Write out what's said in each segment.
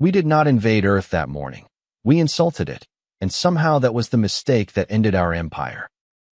We did not invade Earth that morning. We insulted it, and somehow that was the mistake that ended our empire.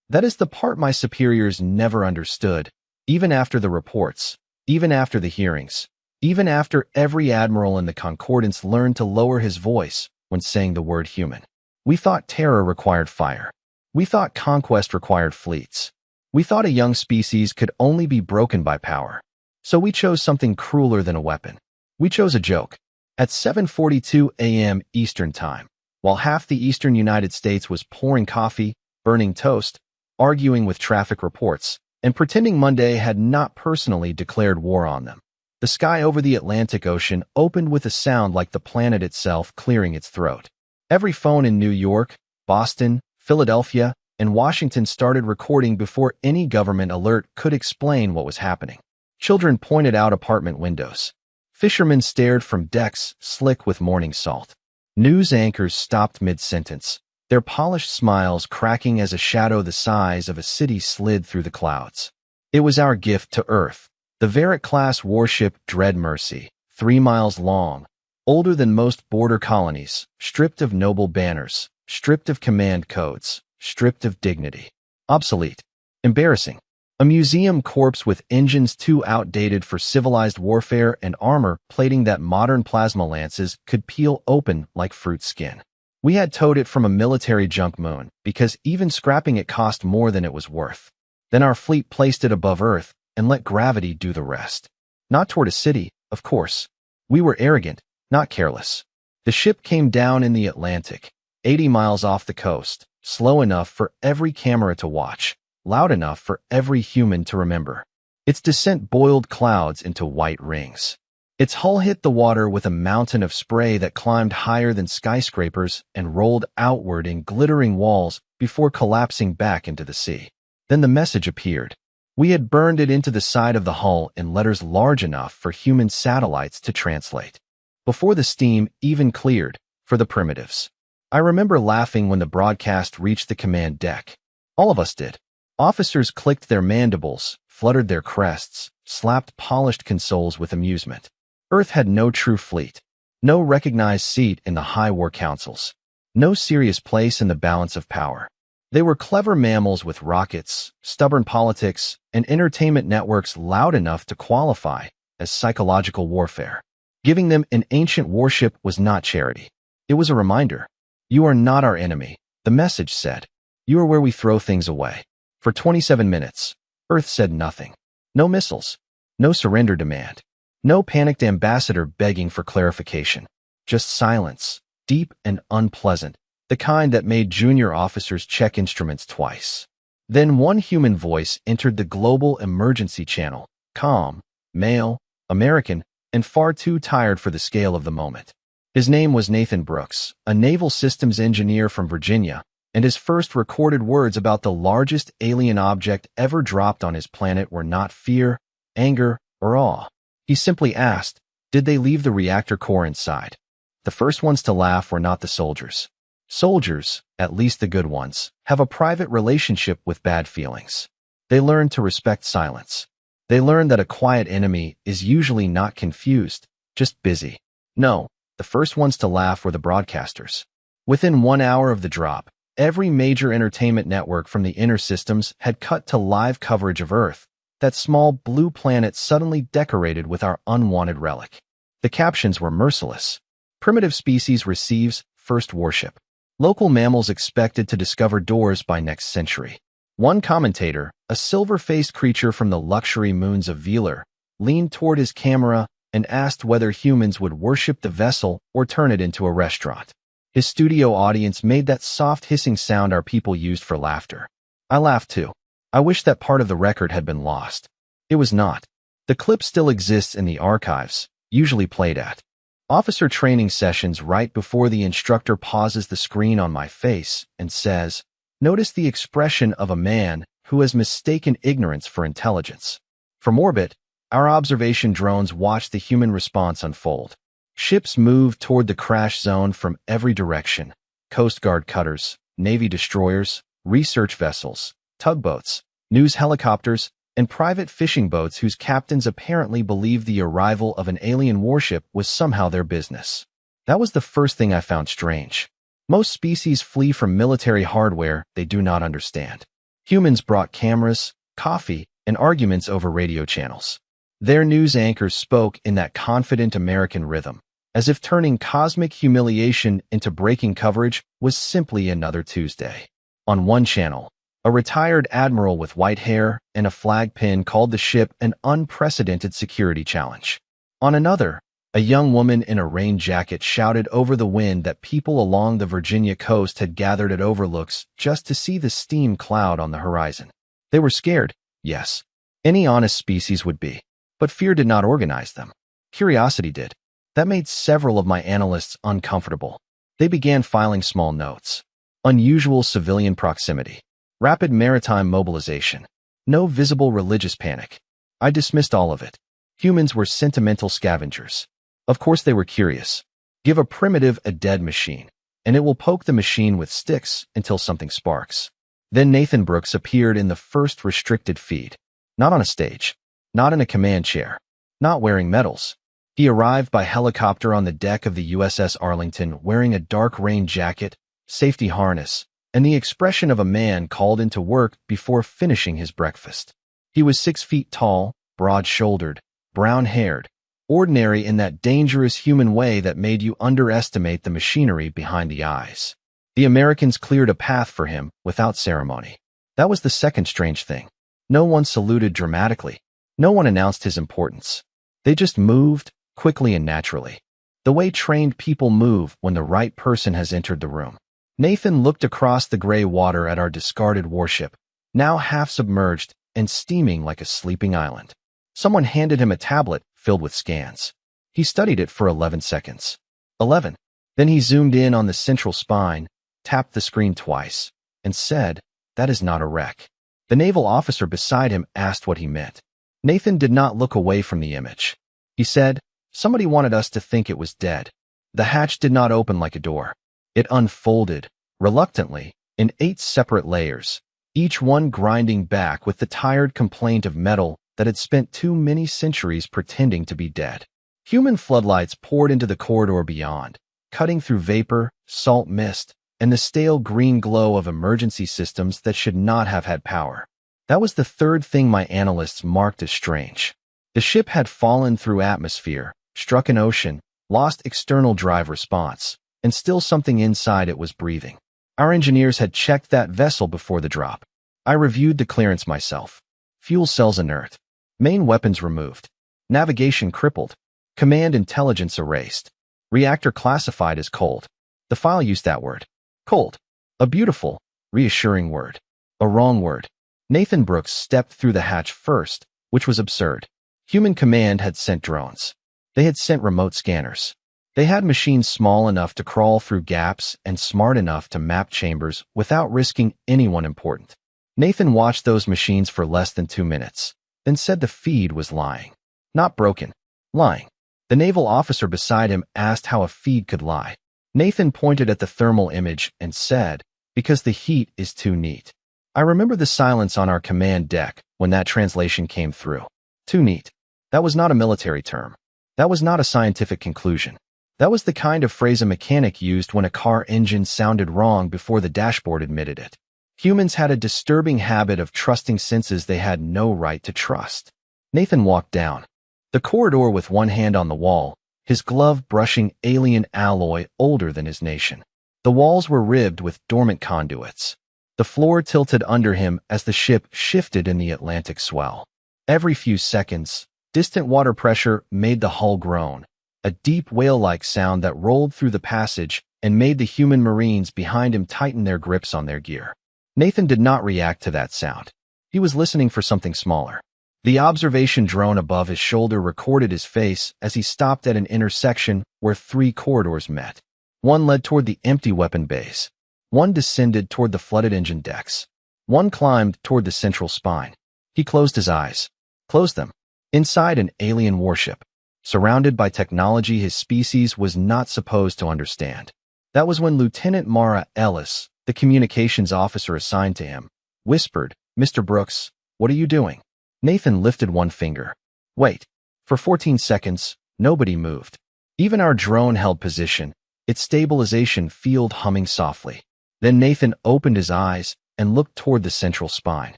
That is the part my superiors never understood, even after the reports, even after the hearings, even after every admiral in the Concordance learned to lower his voice when saying the word human. We thought terror required fire. We thought conquest required fleets. We thought a young species could only be broken by power. So we chose something crueler than a weapon. We chose a joke. At 7:42 a.m. Eastern Time, while half the eastern United States was pouring coffee, burning toast, arguing with traffic reports, and pretending Monday had not personally declared war on them, the sky over the Atlantic Ocean opened with a sound like the planet itself clearing its throat. Every phone in New York, Boston, Philadelphia, and Washington started recording before any government alert could explain what was happening. Children pointed out apartment windows. Fishermen stared from decks slick with morning salt. News anchors stopped mid-sentence, their polished smiles cracking as a shadow the size of a city slid through the clouds. It was our gift to Earth, the Verret-class warship Dread Mercy, 3 miles long, older than most border colonies, stripped of noble banners, stripped of command codes, stripped of dignity. Obsolete. Embarrassing. A museum corpse with engines too outdated for civilized warfare and armor plating that modern plasma lances could peel open like fruit skin. We had towed it from a military junk moon because even scrapping it cost more than it was worth. Then our fleet placed it above Earth and let gravity do the rest. Not toward a city, of course. We were arrogant, not careless. The ship came down in the Atlantic, 80 miles off the coast, slow enough for every camera to watch, loud enough for every human to remember. Its descent boiled clouds into white rings. Its hull hit the water with a mountain of spray that climbed higher than skyscrapers and rolled outward in glittering walls before collapsing back into the sea. Then the message appeared. We had burned it into the side of the hull in letters large enough for human satellites to translate. Before the steam even cleared, for the primitives. I remember laughing when the broadcast reached the command deck. All of us did. Officers clicked their mandibles, fluttered their crests, slapped polished consoles with amusement. Earth had no true fleet, no recognized seat in the high war councils, no serious place in the balance of power. They were clever mammals with rockets, stubborn politics, and entertainment networks loud enough to qualify as psychological warfare. Giving them an ancient warship was not charity. It was a reminder. You are not our enemy, the message said. You are where we throw things away. For 27 minutes, Earth said nothing. No missiles. No surrender demand. No panicked ambassador begging for clarification. Just silence, deep and unpleasant, the kind that made junior officers check instruments twice. Then one human voice entered the global emergency channel, calm, male, American, and far too tired for the scale of the moment. His name was Nathan Brooks, a naval systems engineer from Virginia, and his first recorded words about the largest alien object ever dropped on his planet were not fear, anger, or awe. He simply asked, did they leave the reactor core inside? The first ones to laugh were not the soldiers. Soldiers, at least the good ones, have a private relationship with bad feelings. They learn to respect silence. They learn that a quiet enemy is usually not confused, just busy. No, the first ones to laugh were the broadcasters. Within 1 hour of the drop, every major entertainment network from the inner systems had cut to live coverage of Earth, that small blue planet suddenly decorated with our unwanted relic. The captions were merciless. Primitive species receives first warship. Local mammals expected to discover doors by next century. One commentator, a silver-faced creature from the luxury moons of Velar, leaned toward his camera and asked whether humans would worship the vessel or turn it into a restaurant. His studio audience made that soft hissing sound our people used for laughter. I laughed too. I wish that part of the record had been lost. It was not. The clip still exists in the archives, usually played at officer training sessions right before the instructor pauses the screen on my face and says, "Notice the expression of a man who has mistaken ignorance for intelligence." From orbit, our observation drones watched the human response unfold. Ships moved toward the crash zone from every direction. Coast Guard cutters, Navy destroyers, research vessels, tugboats, news helicopters, and private fishing boats whose captains apparently believed the arrival of an alien warship was somehow their business. That was the first thing I found strange. Most species flee from military hardware they do not understand. Humans brought cameras, coffee, and arguments over radio channels. Their news anchors spoke in that confident American rhythm, as if turning cosmic humiliation into breaking coverage was simply another Tuesday. On one channel, a retired admiral with white hair and a flag pin called the ship an unprecedented security challenge. On another, a young woman in a rain jacket shouted over the wind that people along the Virginia coast had gathered at overlooks just to see the steam cloud on the horizon. They were scared, yes. Any honest species would be. But fear did not organize them. Curiosity did. That made several of my analysts uncomfortable. They began filing small notes. Unusual civilian proximity. Rapid maritime mobilization. No visible religious panic. I dismissed all of it. Humans were sentimental scavengers. Of course they were curious. Give a primitive a dead machine, and it will poke the machine with sticks until something sparks. Then Nathan Brooks appeared in the first restricted feed. Not on a stage. Not in a command chair. Not wearing medals. He arrived by helicopter on the deck of the USS Arlington wearing a dark rain jacket, safety harness, and the expression of a man called into work before finishing his breakfast. He was 6 feet tall, broad-shouldered, brown-haired, ordinary in that dangerous human way that made you underestimate the machinery behind the eyes. The Americans cleared a path for him without ceremony. That was the second strange thing. No one saluted dramatically. No one announced his importance. They just moved, quickly and naturally. The way trained people move when the right person has entered the room. Nathan looked across the gray water at our discarded warship, now half submerged and steaming like a sleeping island. Someone handed him a tablet filled with scans. He studied it for 11 seconds. 11. Then he zoomed in on the central spine, tapped the screen twice, and said, "That is not a wreck." The naval officer beside him asked what he meant. Nathan did not look away from the image. He said, "Somebody wanted us to think it was dead." The hatch did not open like a door. It unfolded, reluctantly, in 8 separate layers, each one grinding back with the tired complaint of metal that had spent too many centuries pretending to be dead. Human floodlights poured into the corridor beyond, cutting through vapor, salt mist, and the stale green glow of emergency systems that should not have had power. That was the third thing my analysts marked as strange. The ship had fallen through atmosphere, struck an ocean, lost external drive response, and still something inside it was breathing. Our engineers had checked that vessel before the drop. I reviewed the clearance myself. Fuel cells inert. Main weapons removed. Navigation crippled. Command intelligence erased. Reactor classified as cold. The file used that word. Cold. A beautiful, reassuring word. A wrong word. Nathan Brooks stepped through the hatch first, which was absurd. Human command had sent drones. They had sent remote scanners. They had machines small enough to crawl through gaps and smart enough to map chambers without risking anyone important. Nathan watched those machines for less than 2 minutes, then said the feed was lying. Not broken. Lying. The naval officer beside him asked how a feed could lie. Nathan pointed at the thermal image and said, "Because the heat is too neat." I remember the silence on our command deck when that translation came through. Too neat. That was not a military term. That was not a scientific conclusion. That was the kind of phrase a mechanic used when a car engine sounded wrong before the dashboard admitted it. Humans had a disturbing habit of trusting senses they had no right to trust. Nathan walked down the corridor with one hand on the wall, his glove brushing alien alloy older than his nation. The walls were ribbed with dormant conduits. The floor tilted under him as the ship shifted in the Atlantic swell. Every few seconds, distant water pressure made the hull groan, a deep whale-like sound that rolled through the passage and made the human Marines behind him tighten their grips on their gear. Nathan did not react to that sound. He was listening for something smaller. The observation drone above his shoulder recorded his face as he stopped at an intersection where 3 corridors met. One led toward the empty weapon bays. One descended toward the flooded engine decks. One climbed toward the central spine. He closed his eyes. Closed them. Inside an alien warship, surrounded by technology his species was not supposed to understand. That was when Lieutenant Mara Ellis, the communications officer assigned to him, whispered, "Mr. Brooks, what are you doing?" Nathan lifted one finger. Wait. For 14 seconds, nobody moved. Even our drone held position, its stabilization field humming softly. Then Nathan opened his eyes and looked toward the central spine.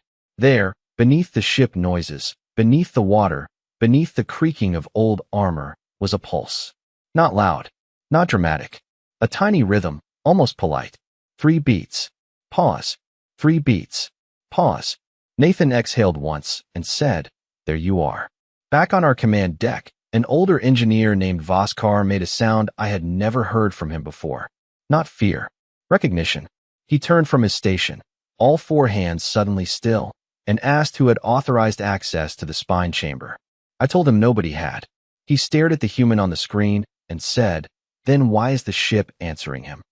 There, beneath the ship noises, beneath the water, beneath the creaking of old armor, was a pulse. Not loud, not dramatic. A tiny rhythm, almost polite. 3 beats. Pause. 3 beats. Pause. Nathan exhaled once and said, "There you are." Back on our command deck, an older engineer named Voskar made a sound I had never heard from him before. Not fear. Recognition. He turned from his station, all 4 hands suddenly still, and asked who had authorized access to the spine chamber. I told him nobody had. He stared at the human on the screen and said, "Then why is the ship answering him?"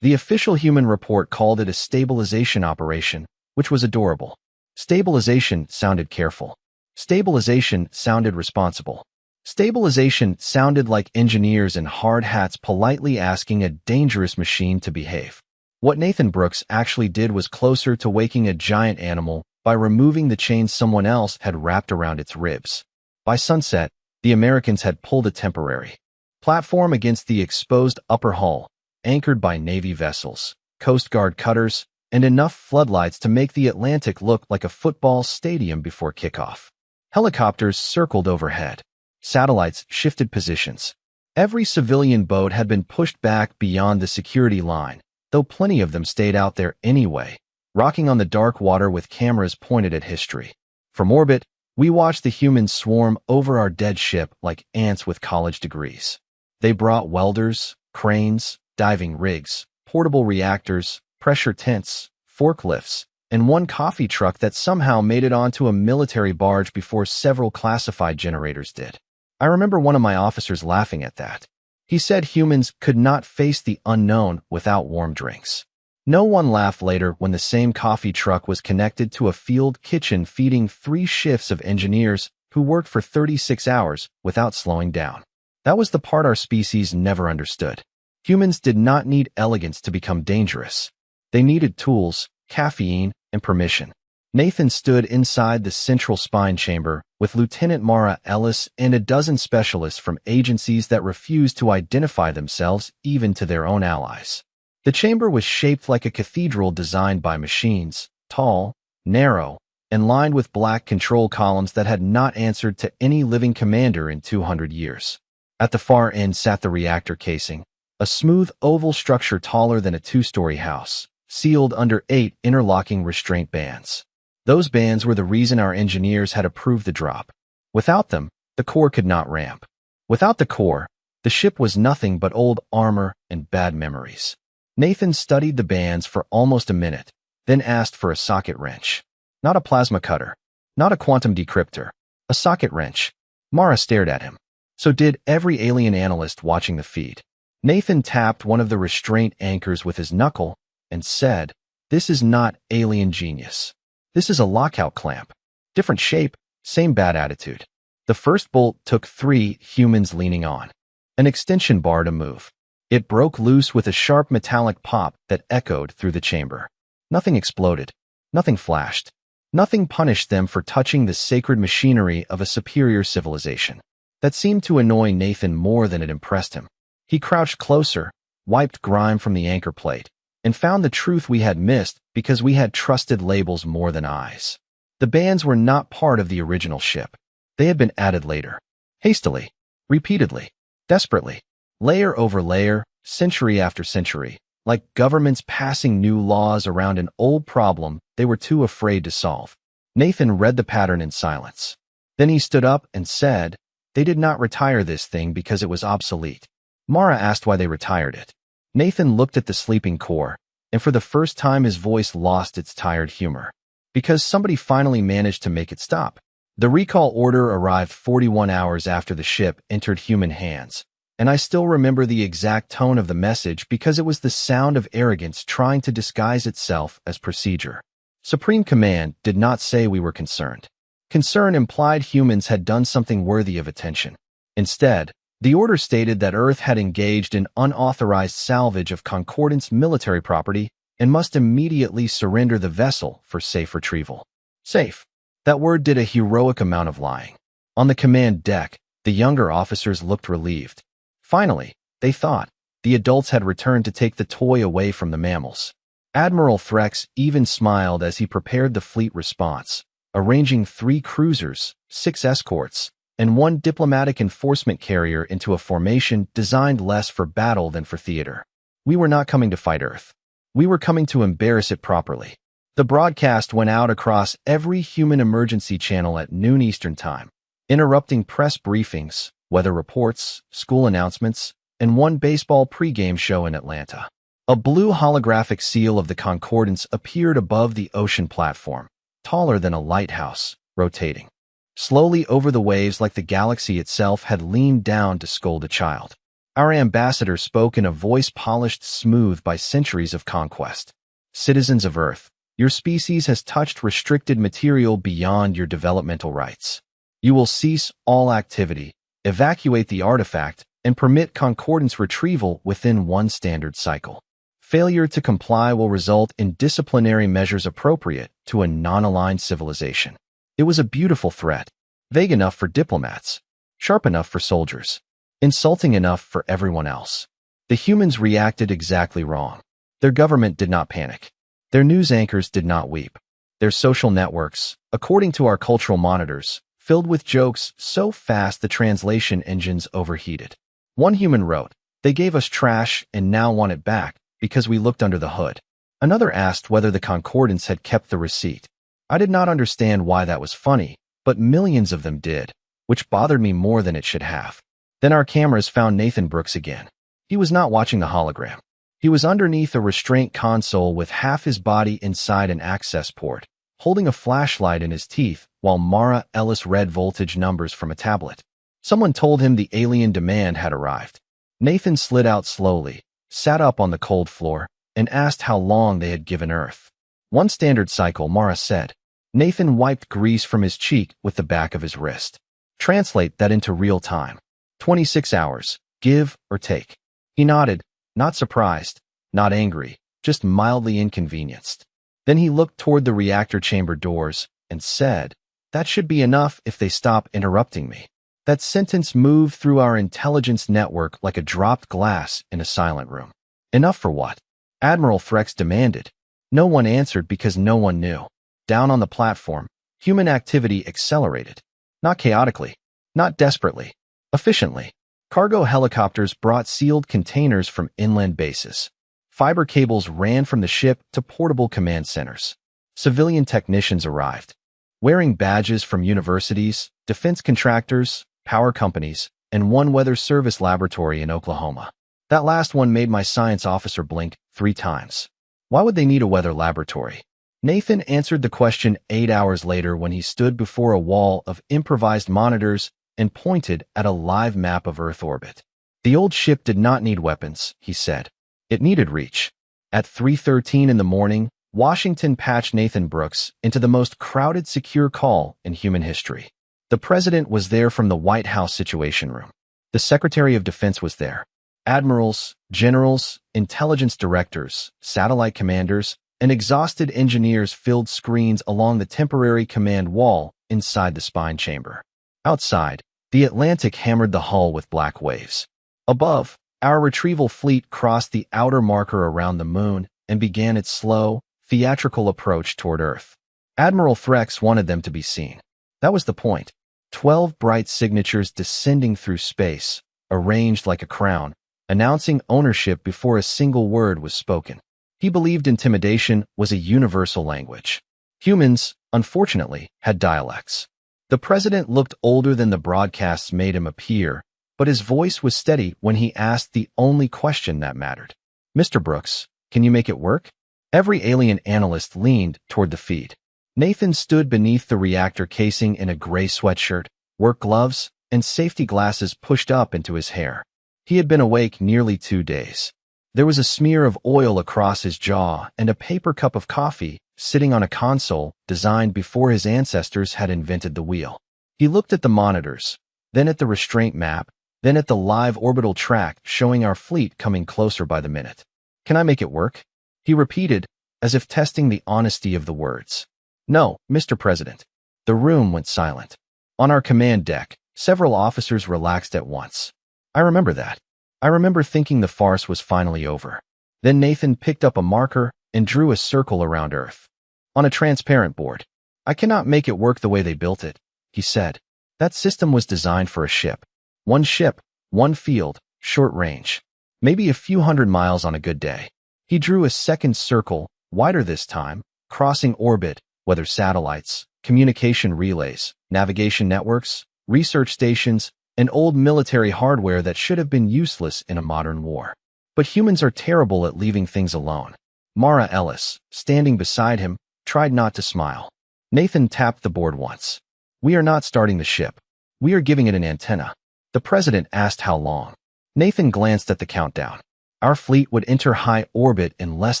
The official human report called it a stabilization operation, which was adorable. Stabilization sounded careful. Stabilization sounded responsible. Stabilization sounded like engineers in hard hats politely asking a dangerous machine to behave. What Nathan Brooks actually did was closer to waking a giant animal by removing the chains someone else had wrapped around its ribs. By sunset, the Americans had pulled a temporary platform against the exposed upper hull, anchored by Navy vessels, Coast Guard cutters, and enough floodlights to make the Atlantic look like a football stadium before kickoff. Helicopters circled overhead. Satellites shifted positions. Every civilian boat had been pushed back beyond the security line, though plenty of them stayed out there anyway, rocking on the dark water with cameras pointed at history. From orbit, we watched the humans swarm over our dead ship like ants with college degrees. They brought welders, cranes, diving rigs, portable reactors, pressure tents, forklifts, and one coffee truck that somehow made it onto a military barge before several classified generators did. I remember one of my officers laughing at that. He said humans could not face the unknown without warm drinks. No one laughed later when the same coffee truck was connected to a field kitchen feeding 3 shifts of engineers who worked for 36 hours without slowing down. That was the part our species never understood. Humans did not need elegance to become dangerous. They needed tools, caffeine, and permission. Nathan stood inside the central spine chamber with Lieutenant Mara Ellis and a dozen specialists from agencies that refused to identify themselves even to their own allies. The chamber was shaped like a cathedral designed by machines, tall, narrow, and lined with black control columns that had not answered to any living commander in 200 years. At the far end sat the reactor casing, a smooth oval structure taller than a 2-story house, sealed under 8 interlocking restraint bands. Those bands were the reason our engineers had approved the drop. Without them, the core could not ramp. Without the core, the ship was nothing but old armor and bad memories. Nathan studied the bands for almost a minute, then asked for a socket wrench. Not a plasma cutter, not a quantum decryptor, a socket wrench. Mara stared at him. So did every alien analyst watching the feed. Nathan tapped one of the restraint anchors with his knuckle and said, "This is not alien genius. This is a lockout clamp. Different shape, same bad attitude." The first bolt took 3 humans leaning on an extension bar to move. It broke loose with a sharp metallic pop that echoed through the chamber. Nothing exploded. Nothing flashed. Nothing punished them for touching the sacred machinery of a superior civilization. That seemed to annoy Nathan more than it impressed him. He crouched closer, wiped grime from the anchor plate, and found the truth we had missed because we had trusted labels more than eyes. The bands were not part of the original ship. They had been added later. Hastily. Repeatedly. Desperately. Layer over layer, century after century, like governments passing new laws around an old problem they were too afraid to solve. Nathan read the pattern in silence. Then he stood up and said, "They did not retire this thing because it was obsolete." Mara asked why they retired it. Nathan looked at the sleeping core, and for the first time his voice lost its tired humor. Because somebody finally managed to make it stop. The recall order arrived 41 hours after the ship entered human hands, and I still remember the exact tone of the message because it was the sound of arrogance trying to disguise itself as procedure. Supreme Command did not say we were concerned. Concern implied humans had done something worthy of attention. Instead, the order stated that Earth had engaged in unauthorized salvage of Concordance military property and must immediately surrender the vessel for safe retrieval. Safe. That word did a heroic amount of lying. On the command deck, the younger officers looked relieved. Finally, they thought, the adults had returned to take the toy away from the mammals. Admiral Threx even smiled as he prepared the fleet response, arranging 3 cruisers, 6 escorts, and 1 diplomatic enforcement carrier into a formation designed less for battle than for theater. We were not coming to fight Earth. We were coming to embarrass it properly. The broadcast went out across every human emergency channel at noon Eastern Time, interrupting press briefings, weather reports, school announcements, and 1 baseball pregame show in Atlanta. A blue holographic seal of the Concordance appeared above the ocean platform, taller than a lighthouse, rotating slowly over the waves like the galaxy itself had leaned down to scold a child. Our ambassador spoke in a voice polished smooth by centuries of conquest. Citizens of Earth, your species has touched restricted material beyond your developmental rights. You will cease all activity, evacuate the artifact, and permit Concordance retrieval within 1 standard cycle. Failure to comply will result in disciplinary measures appropriate to a non-aligned civilization. It was a beautiful threat, vague enough for diplomats, sharp enough for soldiers, insulting enough for everyone else. The humans reacted exactly wrong. Their government did not panic. Their news anchors did not weep. Their social networks, according to our cultural monitors, filled with jokes so fast the translation engines overheated. One human wrote, "They gave us trash and now want it back because we looked under the hood." Another asked whether the Concordance had kept the receipt. I did not understand why that was funny, but millions of them did, which bothered me more than it should have. Then our cameras found Nathan Brooks again. He was not watching the hologram. He was underneath a restraint console with half his body inside an access port, holding a flashlight in his teeth while Mara Ellis read voltage numbers from a tablet. Someone told him the alien demand had arrived. Nathan slid out slowly, sat up on the cold floor, and asked how long they had given Earth. 1 standard cycle, Mara said. Nathan wiped grease from his cheek with the back of his wrist. Translate that into real time. 26 hours, give or take. He nodded, not surprised, not angry, just mildly inconvenienced. Then he looked toward the reactor chamber doors and said, "That should be enough if they stop interrupting me." That sentence moved through our intelligence network like a dropped glass in a silent room. Enough for what? Admiral Threx demanded. No one answered because no one knew. Down on the platform, human activity accelerated. Not chaotically, not desperately, efficiently. Cargo helicopters brought sealed containers from inland bases. Fiber cables ran from the ship to portable command centers. Civilian technicians arrived, wearing badges from universities, defense contractors, power companies, and 1 weather service laboratory in Oklahoma. That last one made my science officer blink 3 times. Why would they need a weather laboratory? Nathan answered the question 8 hours later when he stood before a wall of improvised monitors and pointed at a live map of Earth orbit. The old ship did not need weapons, he said. It needed reach. At 3:13 in the morning, Washington patched Nathan Brooks into the most crowded secure call in human history. The president was there from the White House Situation Room. The Secretary of Defense was there. Admirals, generals, intelligence directors, satellite commanders, and exhausted engineers filled screens along the temporary command wall inside the spine chamber. Outside, the Atlantic hammered the hull with black waves. Above, our retrieval fleet crossed the outer marker around the moon and began its slow, theatrical approach toward Earth. Admiral Threx wanted them to be seen. That was the point. 12 bright signatures descending through space, arranged like a crown, announcing ownership before a single word was spoken. He believed intimidation was a universal language. Humans, unfortunately, had dialects. The president looked older than the broadcasts made him appear, but his voice was steady when he asked the only question that mattered. "Mr. Brooks, can you make it work?" Every alien analyst leaned toward the feed. Nathan stood beneath the reactor casing in a gray sweatshirt, work gloves, and safety glasses pushed up into his hair. He had been awake nearly 2 days. There was a smear of oil across his jaw and a paper cup of coffee sitting on a console designed before his ancestors had invented the wheel. He looked at the monitors, then at the restraint map, then at the live orbital track showing our fleet coming closer by the minute. "Can I make it work?" he repeated, as if testing the honesty of the words. "No, Mr. President." The room went silent. On our command deck, several officers relaxed at once. I remember that. I remember thinking the farce was finally over. Then Nathan picked up a marker and drew a circle around Earth. On a transparent board. I cannot make it work the way they built it, he said. That system was designed for a ship. One ship, one field, short range. Maybe a few hundred miles on a good day. He drew a second circle, wider this time, crossing orbit, weather satellites, communication relays, navigation networks, research stations, and old military hardware that should have been useless in a modern war. But humans are terrible at leaving things alone. Mara Ellis, standing beside him, tried not to smile. Nathan tapped the board once. We are not starting the ship. We are giving it an antenna. The president asked how long. Nathan glanced at the countdown. Our fleet would enter high orbit in less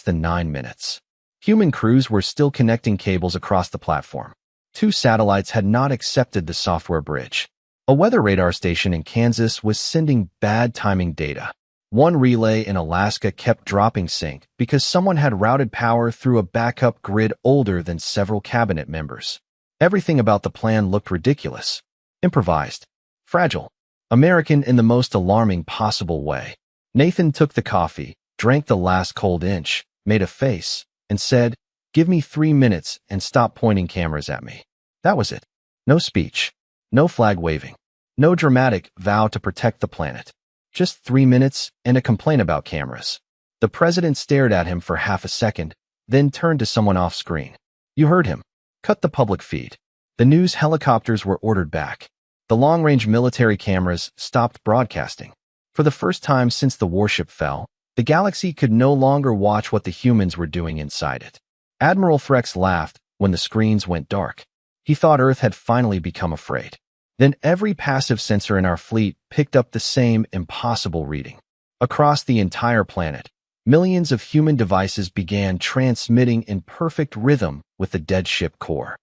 than 9 minutes. Human crews were still connecting cables across the platform. 2 satellites had not accepted the software bridge. A weather radar station in Kansas was sending bad timing data. One relay in Alaska kept dropping sync because someone had routed power through a backup grid older than several cabinet members. Everything about the plan looked ridiculous. Improvised. Fragile. American in the most alarming possible way. Nathan took the coffee, drank the last cold inch, made a face, and said, "Give me 3 minutes and stop pointing cameras at me." That was it. No speech. No flag waving. No dramatic vow to protect the planet. Just 3 minutes and a complaint about cameras. The president stared at him for half a second, then turned to someone off screen. You heard him. Cut the public feed. The news helicopters were ordered back. The long-range military cameras stopped broadcasting. For the first time since the warship fell, the galaxy could no longer watch what the humans were doing inside it. Admiral Threx laughed when the screens went dark. He thought Earth had finally become afraid. Then every passive sensor in our fleet picked up the same impossible reading. Across the entire planet, millions of human devices began transmitting in perfect rhythm with the dead ship core.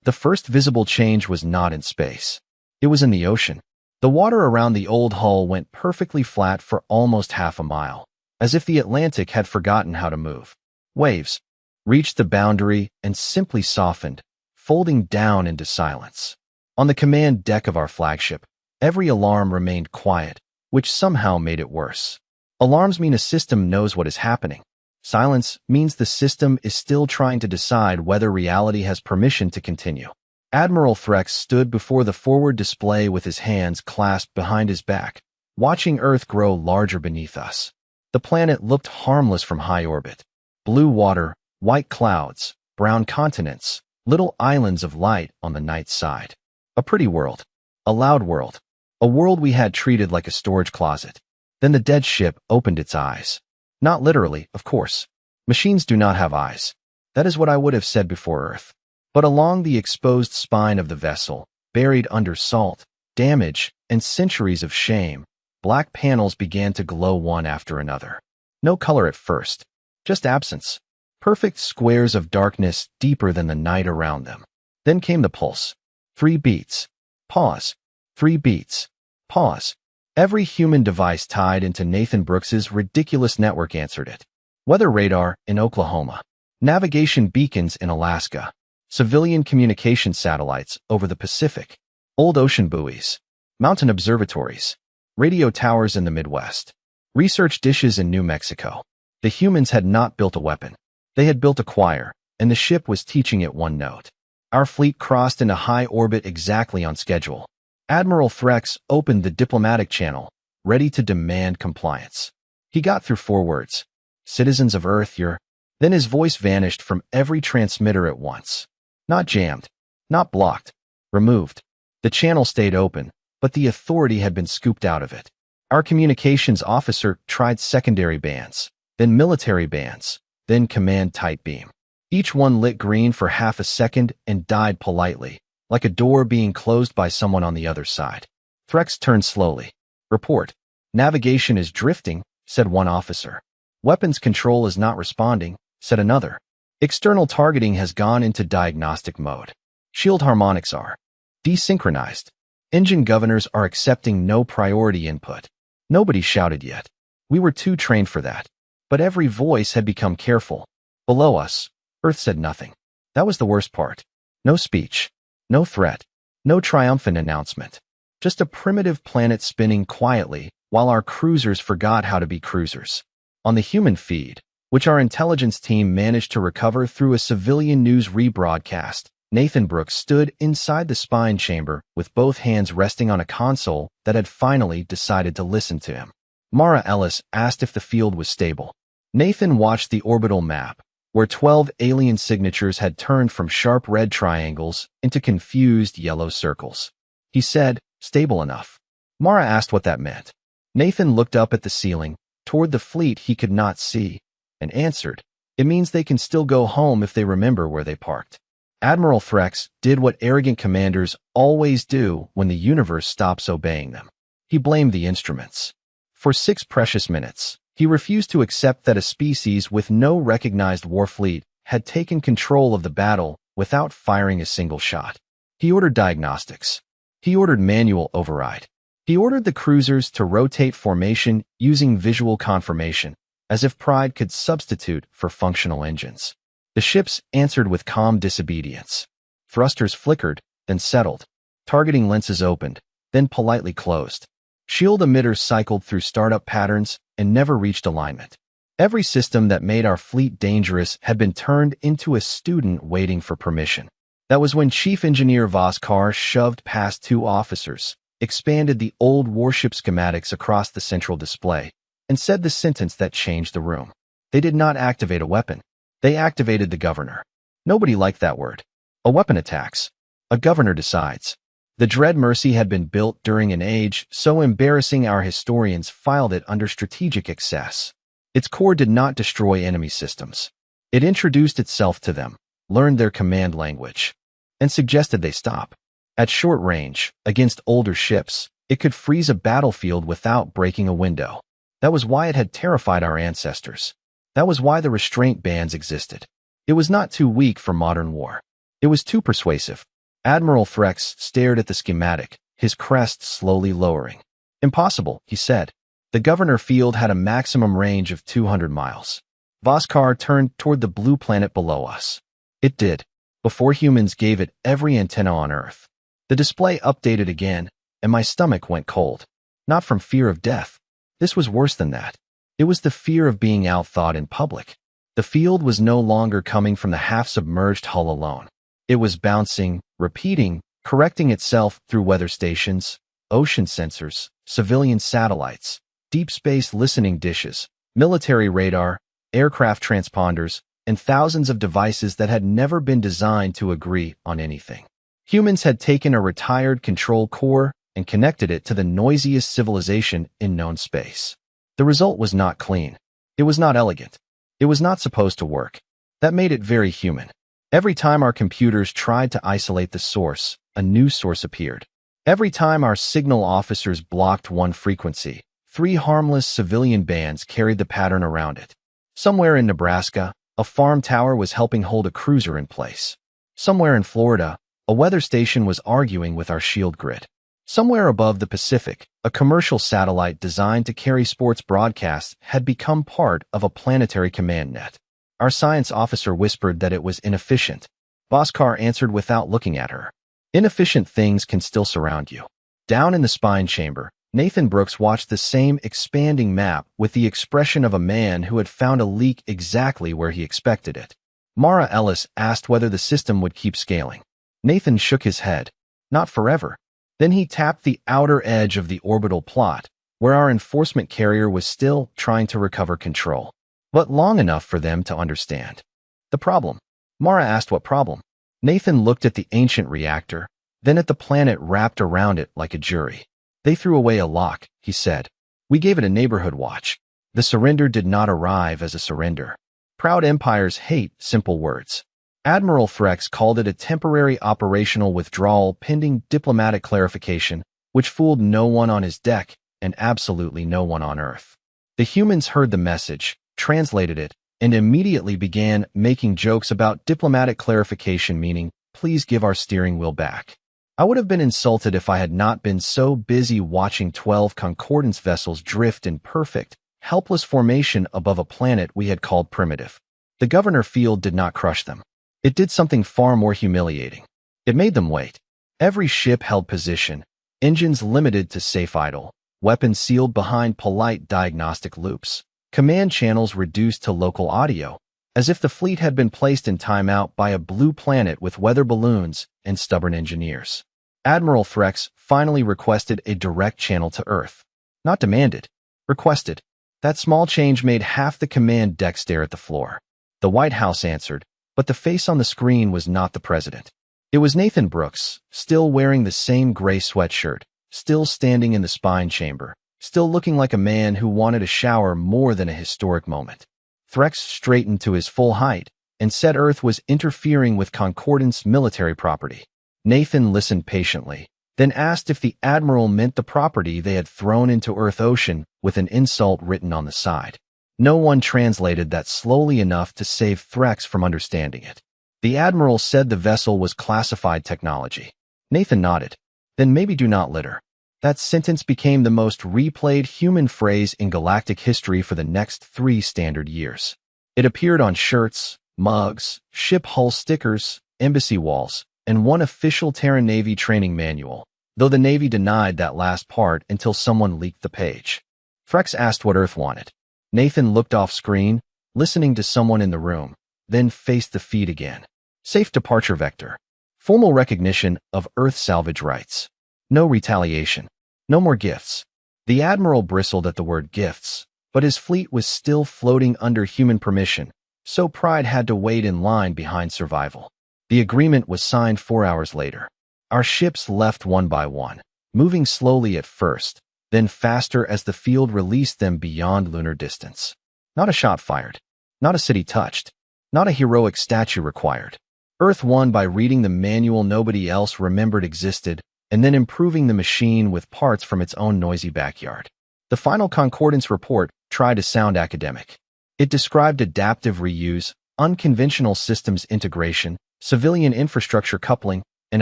The first visible change was not in space. It was in the ocean. The water around the old hull went perfectly flat for almost half a mile, as if the Atlantic had forgotten how to move. Waves reached the boundary and simply softened, folding down into silence. On the command deck of our flagship, every alarm remained quiet, which somehow made it worse. Alarms mean a system knows what is happening. Silence means the system is still trying to decide whether reality has permission to continue. Admiral Threx stood before the forward display with his hands clasped behind his back, watching Earth grow larger beneath us. The planet looked harmless from high orbit. Blue water, white clouds, brown continents, little islands of light on the night side. A pretty world. A loud world. A world we had treated like a storage closet. Then the dead ship opened its eyes. Not literally, of course. Machines do not have eyes. That is what I would have said before Earth. But along the exposed spine of the vessel, buried under salt, damage, and centuries of shame, black panels began to glow one after another. No color at first, just absence. Perfect squares of darkness deeper than the night around them. Then came the pulse. 3 beats. Pause. 3 beats. Pause. Every human device tied into Nathan Brooks's ridiculous network answered it. Weather radar in Oklahoma. Navigation beacons in Alaska. Civilian communication satellites over the Pacific. Old ocean buoys. Mountain observatories. Radio towers in the Midwest. Research dishes in New Mexico. The humans had not built a weapon. They had built a choir, and the ship was teaching it one note. Our fleet crossed into high orbit exactly on schedule. Admiral Threx opened the diplomatic channel, ready to demand compliance. He got through 4 words. Citizens of Earth, you're... Then his voice vanished from every transmitter at once. Not jammed. Not blocked. Removed. The channel stayed open, but the authority had been scooped out of it. Our communications officer tried secondary bands, then military bands, then command tight beam. Each one lit green for half a second and died politely, like a door being closed by someone on the other side. Threx turned slowly. Report. Navigation is drifting, said one officer. Weapons control is not responding, said another. External targeting has gone into diagnostic mode. Shield harmonics are desynchronized. Engine governors are accepting no priority input. Nobody shouted yet. We were too trained for that. But every voice had become careful. Below us, Earth said nothing. That was the worst part. No speech. No threat. No triumphant announcement. Just a primitive planet spinning quietly, while our cruisers forgot how to be cruisers. On the human feed, which our intelligence team managed to recover through a civilian news rebroadcast, Nathan Brooks stood inside the spine chamber with both hands resting on a console that had finally decided to listen to him. Mara Ellis asked if the field was stable. Nathan watched the orbital map, where 12 alien signatures had turned from sharp red triangles into confused yellow circles. He said, "Stable enough." Mara asked what that meant. Nathan looked up at the ceiling, toward the fleet he could not see, and answered, "It means they can still go home if they remember where they parked." Admiral Threx did what arrogant commanders always do when the universe stops obeying them. He blamed the instruments. For 6 precious minutes, he refused to accept that a species with no recognized war fleet had taken control of the battle without firing a single shot. He ordered diagnostics. He ordered manual override. He ordered the cruisers to rotate formation using visual confirmation, as if pride could substitute for functional engines. The ships answered with calm disobedience. Thrusters flickered, then settled. Targeting lenses opened, then politely closed. Shield emitters cycled through startup patterns and never reached alignment. Every system that made our fleet dangerous had been turned into a student waiting for permission. That was when Chief Engineer Voskar shoved past 2 officers, expanded the old warship schematics across the central display, and said the sentence that changed the room. They did not activate a weapon. They activated the governor. Nobody liked that word. A weapon attacks. A governor decides. The Dread Mercy had been built during an age so embarrassing our historians filed it under strategic excess. Its core did not destroy enemy systems. It introduced itself to them, learned their command language, and suggested they stop. At short range, against older ships, it could freeze a battlefield without breaking a window. That was why it had terrified our ancestors. That was why the restraint bands existed. It was not too weak for modern war. It was too persuasive. Admiral Threx stared at the schematic, his crest slowly lowering. "Impossible," he said. "The governor field had a maximum range of 200 miles. Voskar turned toward the blue planet below us. It did, before humans gave it every antenna on Earth. The display updated again, and my stomach went cold. Not from fear of death. This was worse than that. It was the fear of being outthought in public. The field was no longer coming from the half-submerged hull alone. It was bouncing, repeating, correcting itself through weather stations, ocean sensors, civilian satellites, deep space listening dishes, military radar, aircraft transponders, and thousands of devices that had never been designed to agree on anything. Humans had taken a retired control core and connected it to the noisiest civilization in known space. The result was not clean. It was not elegant. It was not supposed to work. That made it very human. Every time our computers tried to isolate the source, a new source appeared. Every time our signal officers blocked one frequency, 3 harmless civilian bands carried the pattern around it. Somewhere in Nebraska, a farm tower was helping hold a cruiser in place. Somewhere in Florida, a weather station was arguing with our shield grid. Somewhere above the Pacific, a commercial satellite designed to carry sports broadcasts had become part of a planetary command net. Our science officer whispered that it was inefficient. Voskar answered without looking at her. Inefficient things can still surround you. Down in the spine chamber, Nathan Brooks watched the same expanding map with the expression of a man who had found a leak exactly where he expected it. Mara Ellis asked whether the system would keep scaling. Nathan shook his head. Not forever. Then he tapped the outer edge of the orbital plot, where our enforcement carrier was still trying to recover control, but long enough for them to understand. The problem. Mara asked what problem. Nathan looked at the ancient reactor, then at the planet wrapped around it like a jury. They threw away a lock, he said. We gave it a neighborhood watch. The surrender did not arrive as a surrender. Proud empires hate simple words. Admiral Threx called it a temporary operational withdrawal pending diplomatic clarification, which fooled no one on his deck and absolutely no one on Earth. The humans heard the message, translated it, and immediately began making jokes about diplomatic clarification meaning, please give our steering wheel back. I would have been insulted if I had not been so busy watching 12 concordance vessels drift in perfect, helpless formation above a planet we had called primitive. The governor field did not crush them. It did something far more humiliating. It made them wait. Every ship held position, engines limited to safe idle, weapons sealed behind polite diagnostic loops, command channels reduced to local audio, as if the fleet had been placed in timeout by a blue planet with weather balloons and stubborn engineers. Admiral Threx finally requested a direct channel to Earth. Not demanded, requested. That small change made half the command deck stare at the floor. The White House answered, but the face on the screen was not the president. It was Nathan Brooks, still wearing the same gray sweatshirt, still standing in the spine chamber, still looking like a man who wanted a shower more than a historic moment. Threx straightened to his full height and said Earth was interfering with Concordance military property. Nathan listened patiently, then asked if the Admiral meant the property they had thrown into Earth Ocean with an insult written on the side. No one translated that slowly enough to save Threx from understanding it. The Admiral said the vessel was classified technology. Nathan nodded. Then maybe do not litter. That sentence became the most replayed human phrase in galactic history for the next 3 standard years. It appeared on shirts, mugs, ship hull stickers, embassy walls, and one official Terran Navy training manual, though the Navy denied that last part until someone leaked the page. Threx asked what Earth wanted. Nathan looked off screen, listening to someone in the room, then faced the feed again. Safe departure vector. Formal recognition of Earth salvage rights. No retaliation. No more gifts. The Admiral bristled at the word gifts, but his fleet was still floating under human permission, so pride had to wait in line behind survival. The agreement was signed 4 hours later. Our ships left one by one, moving slowly at first, then faster as the field released them beyond lunar distance. Not a shot fired. Not a city touched. Not a heroic statue required. Earth won by reading the manual nobody else remembered existed, and then improving the machine with parts from its own noisy backyard. The final Concordance report tried to sound academic. It described adaptive reuse, unconventional systems integration, civilian infrastructure coupling, and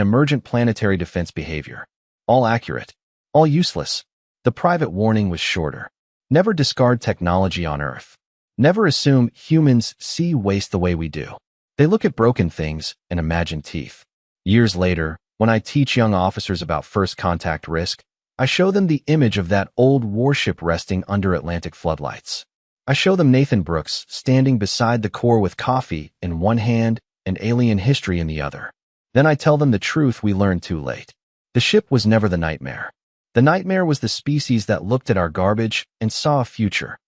emergent planetary defense behavior. All accurate. All useless. The private warning was shorter. Never discard technology on Earth. Never assume humans see waste the way we do. They look at broken things and imagine teeth. Years later, when I teach young officers about first contact risk, I show them the image of that old warship resting under Atlantic floodlights. I show them Nathan Brooks standing beside the core with coffee in one hand and alien history in the other. Then I tell them the truth we learned too late. The ship was never the nightmare. The nightmare was the species that looked at our garbage and saw a future,